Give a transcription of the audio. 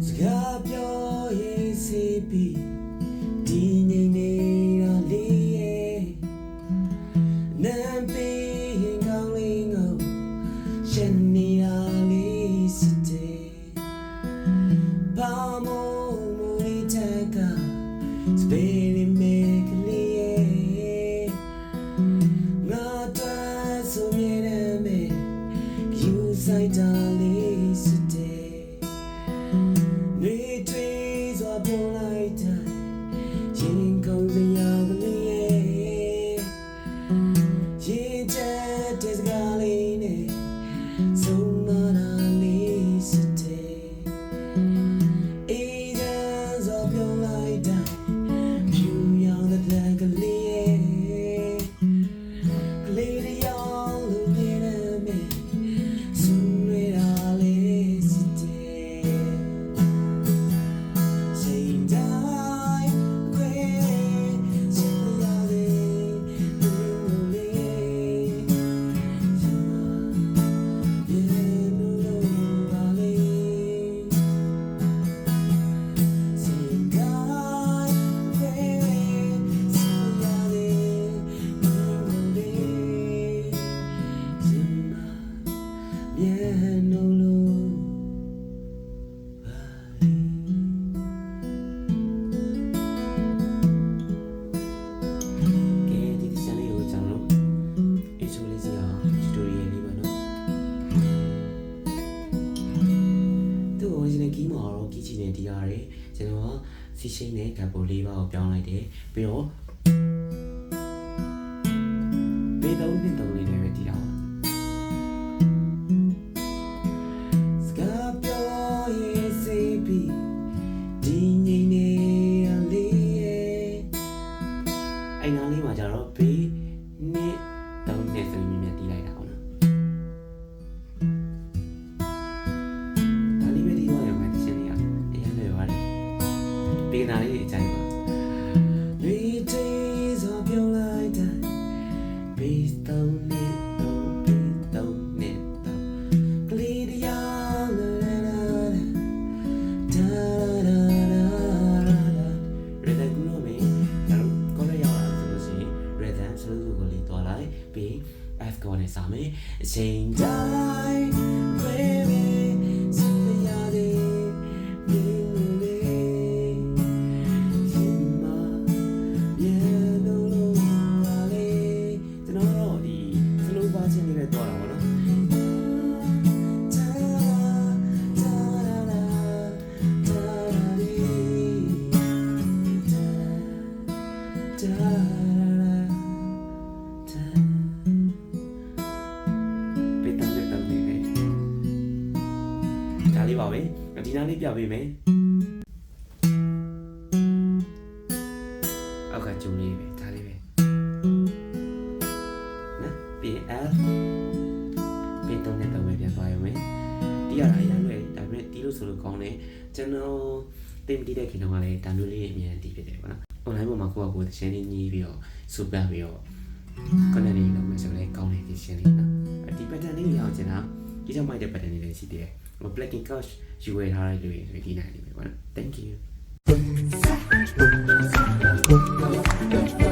စကားပြောရေးစီပြီးဒီငိမ့်နေတာလေးရဲ့နမ်းပေးရင်ကောင်းလေးငုံရှင်းနေတာလေးစစ်တယ်ဘာမို့မူလေးချက်ကစပယ်လေးမဲကလေးရဲ့ငါတော့ဆိုမြဲတယ်မဲယူဆိုင်တာလေးစစ်တယ်ပြောလိုက်တိုင်းရင်ကောင်းစရာကလေးရဲ့ရင်ချက်တဲ့စကားလေးနဲ့ဆုံးမတာလေးစစ်တယ်အေးချမ်းစွာပြောလိုက်တိုင်းဖြူရောင်တဲ့ကလေးရဲ့ကလေးတယောက်လိုနေတယ်မေဆုံးနေတာလေးစစ်တယ်ကြီးမှာတော့ကြီးချီနေတရားတယ်ကျွန်တော်ကစီရှိနဲ့ဓာတ်ပုံ၄ပါးကိုပြောင်းလိုက်တယ်ပြီးတော့ဘေးသုံးနှစ်သုံးလေးနဲ့ပဲတည်တာပါစကားပြောရေးစိတ်ပြီးဒီငိမ့်နေရလေးရဲ့အဲ့နားလေးမှာကျတော့ဘေးနှစ်သုံးနှစ်ဆိုပြီးမြင်တည်လိုက်တာဟုတ်လားဒီနာလေးအကြိုက်ပါဒီတေးဆိုပြောလိုက်တိုင်းဘေးတောင်းနေတော့ဘေးတောင်းနေတော့ကလေးတရားလာလာဒါရာရာရာရတဲ့ကူလို့မေတော့ကိုလည်းရောက်လာဆိုလို့ရှိရင် rhythm ဆိုလို့ကိုလေးတွားလိုက်ပြီး F ကိုနဲ့စာမယ်အချိန်တိုင်းခွေးမေစရတဲ့ဒါလေးပါပဲဒီနားလေးပြပေးမယ်အောက်ကကျုံလေးပဲဒါလေးပဲနော်ပြီး F ပြီးတော့လည်းတော့ပြန်သွားရမယ်ဒီရတာရမ်းလွယ်ဒါပေမဲ့ဒီလိုဆိုလို့ကောင်းတယ်ကျွန်တော်တိတ်မတီးတဲ့ခင်တော့ကလည်းဒါမျိုးလေးအမြင်တီးဖြစ်တယ်ပေါ့နော် online ပေါ်မှာကိုယ့်အကိုသင်နေညီးပြီးတော့စူပန်ပြီးတော့ content လေးလုပ်မယ်ဆိုလည်းကောင်းတယ်ဒီရှင်းလေးနော်ဒီ pattern လေးရအောင်ကျွန်တော်ဒီကြောင့်မိုက်တဲ့ pattern လေးလည်းရှိသေးတယ်Blacking Couch ယူဝယ်ထားလိုက်လို့ဒီနိုင်နေပြီပေါ့နော် Thank you